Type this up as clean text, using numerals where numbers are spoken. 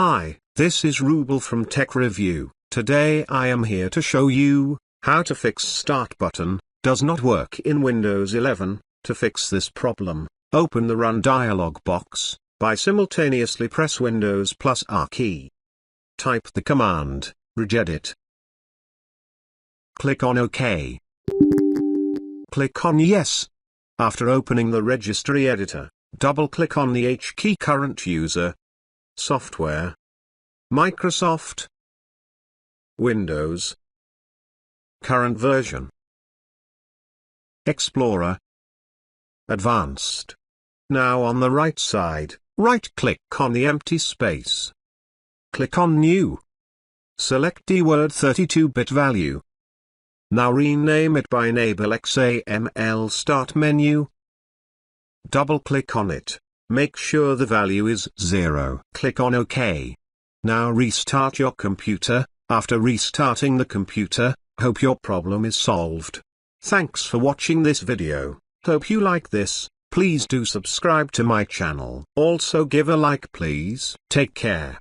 Hi, this is Rubel from Tech Review. Today I am here to show you how to fix Start button does not work in Windows 11. To fix this problem, open the Run dialog box by simultaneously press Windows plus R key. Type the command, regedit. Click on OK. Click on Yes. After opening the registry editor, double-click on the H key current user, Software, Microsoft, Windows, Current version, Explorer, Advanced. Now on the right side, right-click on the empty space. Click on New. Select the word 32-bit value. Now rename it by Enable XAML Start menu. Double-click on it. Make sure the value is 0. Click on OK. Now restart your computer. After restarting the computer, hope your problem is solved. Thanks for watching this video. Hope you like this. Please do subscribe to my channel. Also give a like please. Take care.